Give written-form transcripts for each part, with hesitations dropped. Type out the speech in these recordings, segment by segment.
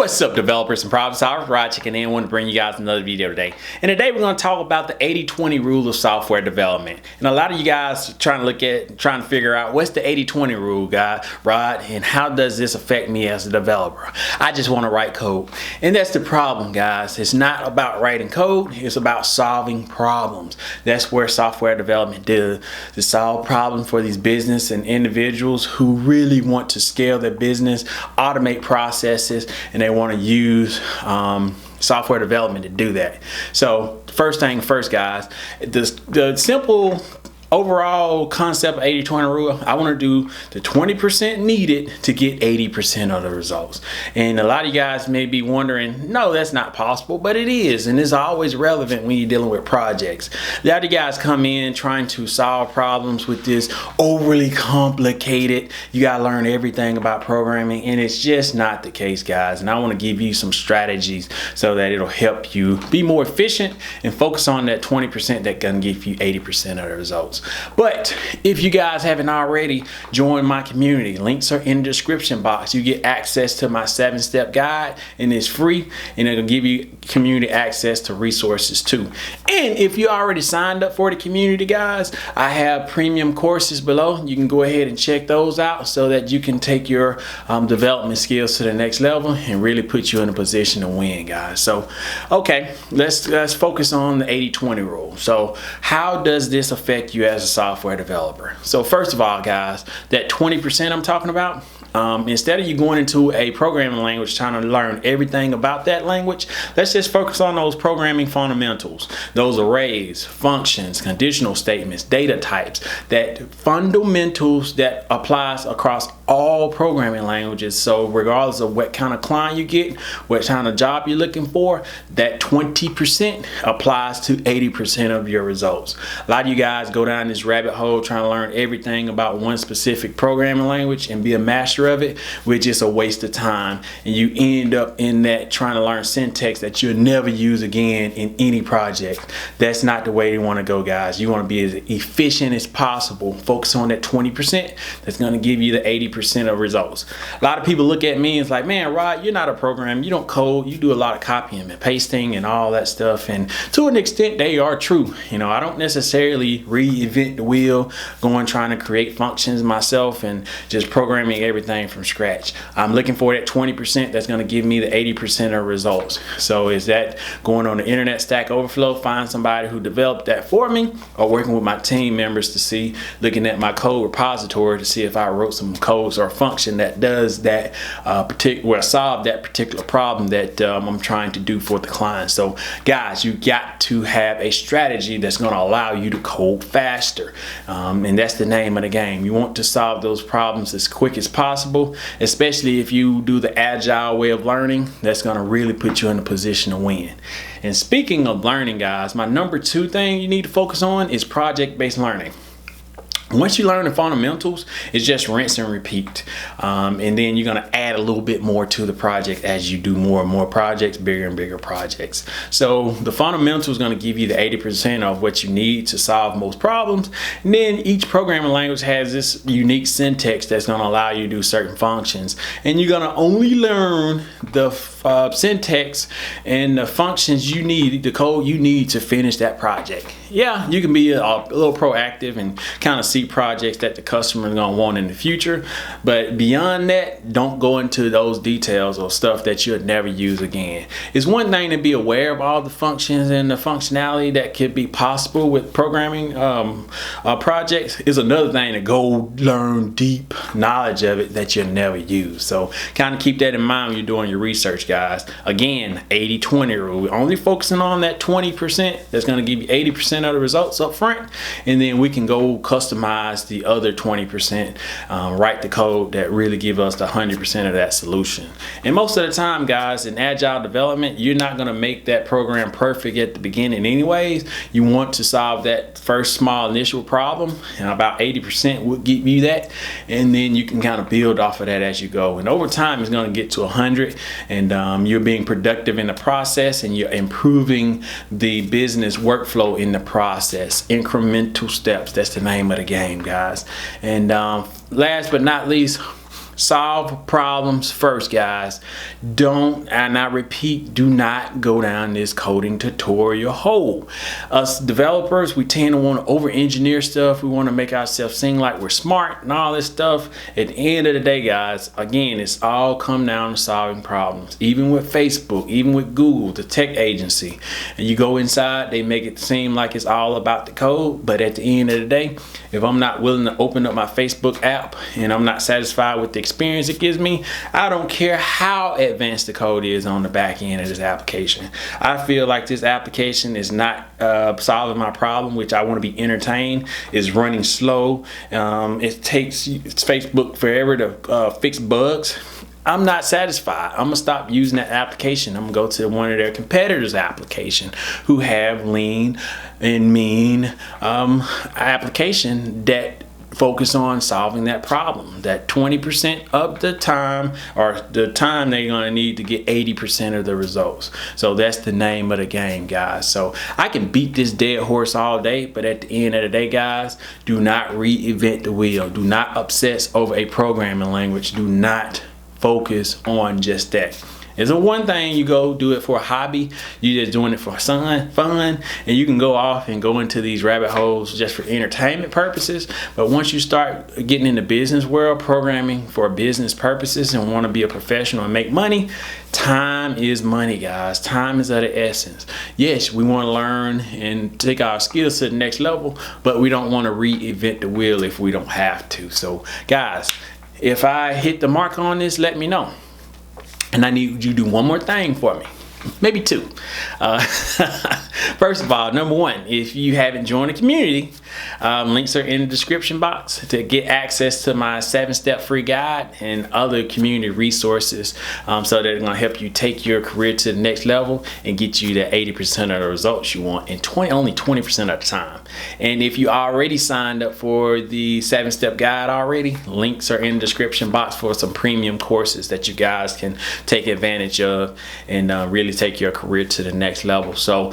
What's up, developers and problem solvers? Rod checking in. Want to bring you guys another video today. And today we're going to talk about the 80-20 rule of software development. And a lot of you guys are trying to figure out what's the 80-20 rule, Rod, and how does this affect me as a developer? I just want to write code. And that's the problem, guys. It's not about writing code. It's about solving problems. That's where software development does, to solve problems for these business and individuals who really want to scale their business, automate processes, and they want to use software development to do that. So first thing first, guys, the simple overall concept of 80-20 rule, I want to do the 20% needed to get 80% of the results. And a lot of you guys may be wondering, no, that's not possible, but it is, and it's always relevant when you're dealing with projects. A lot of you guys come in trying to solve problems with this overly complicated, you got to learn everything about programming, and it's just not the case, guys. And I want to give you some strategies so that it'll help you be more efficient and focus on that 20% that can give you 80% of the results. But if you guys haven't already joined my community, links are in the description box. You get access to my 7-step guide, and it's free, and it'll give you community access to resources too. And if you already signed up for the community, guys, I have premium courses below. You can go ahead and check those out so that you can take your development skills to the next level and really put you in a position to win, guys. So okay, let's focus on the 80-20 rule. So how does this affect you as a software developer? So first of all, guys, that 20% I'm talking about, instead of you going into a programming language trying to learn everything about that language, let's just focus on those programming fundamentals, those arrays, functions, conditional statements, data types, that fundamentals that applies across all programming languages. So regardless of what kind of client you get, what kind of job you're looking for, that 20% applies to 80% of your results. A lot of you guys go down this rabbit hole trying to learn everything about one specific programming language and be a master of it, which is a waste of time, and you end up in that trying to learn syntax that you'll never use again in any project. That's not the way you want to go, guys. You want to be as efficient as possible. Focus on that 20% that's going to give you the 80% of results. A lot of people look at me and it's like, man, Rod, you're not a programmer, you don't code, you do a lot of copying and pasting and all that stuff. And to an extent they are true. You know, I don't necessarily reinvent the wheel, going trying to create functions myself and just programming everything from scratch. I'm looking for that 20% that's going to give me the 80% of results. So is that going on the internet, Stack Overflow, find somebody who developed that for me, or working with my team members to see, looking at my code repository to see if I wrote some codes or a function that does that solve that particular problem that I'm trying to do for the client. So guys, you got to have a strategy that's going to allow you to code faster, and that's the name of the game. You want to solve those problems as quick as possible, especially if you do the agile way of learning. That's going to really put you in a position to win. And speaking of learning, guys, my number 2 thing you need to focus on is project-based learning. Once you learn the fundamentals, it's just rinse and repeat. And then you're going to add a little bit more to the project as you do more and more projects, bigger and bigger projects. So the fundamental is going to give you the 80% of what you need to solve most problems. And then each programming language has this unique syntax that's going to allow you to do certain functions. And you're going to only learn the syntax and the functions you need, the code you need to finish that project. Yeah, you can be a little proactive and kind of see projects that the customer is going to want in the future, but beyond that, don't go into those details or stuff that you'll never use again. It's one thing to be aware of all the functions and the functionality that could be possible with programming projects. It's another thing to go learn deep knowledge of it that you'll never use. So kind of keep that in mind when you're doing your research, guys. Again, 80-20 rule. We're only focusing on that 20% that's going to give you 80% of the results up front, and then we can go customize the other 20%, write the code that really give us the 100% of that solution. And most of the time, guys, in agile development, you're not going to make that program perfect at the beginning anyways. You want to solve that first small initial problem, and about 80% will give you that, and then you can kind of build off of that as you go. And over time, it's going to get to 100, and you're being productive in the process, and you're improving the business workflow in the process. Incremental steps, that's the name of the game, guys. And last but not least, Solve problems first, guys. Don't, and I repeat, do not go down this coding tutorial hole. Us developers, we tend to want to over-engineer stuff. We want to make ourselves seem like we're smart and all this stuff. At the end of the day, guys, again, it's all come down to solving problems. Even with Facebook, even with Google, the tech agency, and you go inside, they make it seem like it's all about the code. But at the end of the day, if I'm not willing to open up my Facebook app and I'm not satisfied with the experience it gives me, I don't care how advanced the code is on the back end of this application. I feel like this application is not solving my problem, which I want to be entertained, is running slow. It takes Facebook forever to fix bugs. I'm not satisfied. I'm gonna stop using that application. I'm gonna go to one of their competitors' application who have lean and mean application that focus on solving that problem. That 20% of the time, or the time they're gonna need to get 80% of the results. So that's the name of the game, guys. So I can beat this dead horse all day, but at the end of the day, guys, do not reinvent the wheel. Do not obsess over a programming language. Do not focus on just that. It's a one thing you go do it for a hobby, you're just doing it for fun, and you can go off and go into these rabbit holes just for entertainment purposes. But once you start getting in the business world, programming for business purposes, and want to be a professional and make money, time is money, guys. Time is of the essence. Yes, we want to learn and take our skills to the next level, but we don't want to reinvent the wheel if we don't have to. So guys, if I hit the mark on this, let me know. And I need you to do one more thing for me. Maybe two. First of all, number one, if you haven't joined the community, links are in the description box to get access to my 7-step free guide and other community resources, so they're going to help you take your career to the next level and get you to 80% of the results you want in only 20% of the time. And if you already signed up for the 7-step guide already, links are in the description box for some premium courses that you guys can take advantage of and really take your career to the next level. So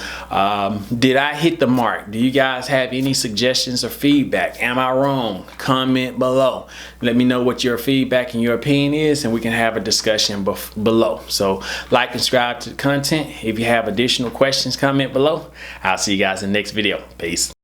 did I hit the mark? Do you guys have any suggestions or feedback? Am I wrong? Comment below. Let me know what your feedback and your opinion is, and we can have a discussion below. So like and subscribe to the content. If you have additional questions, comment below. I'll see you guys in the next video. Peace.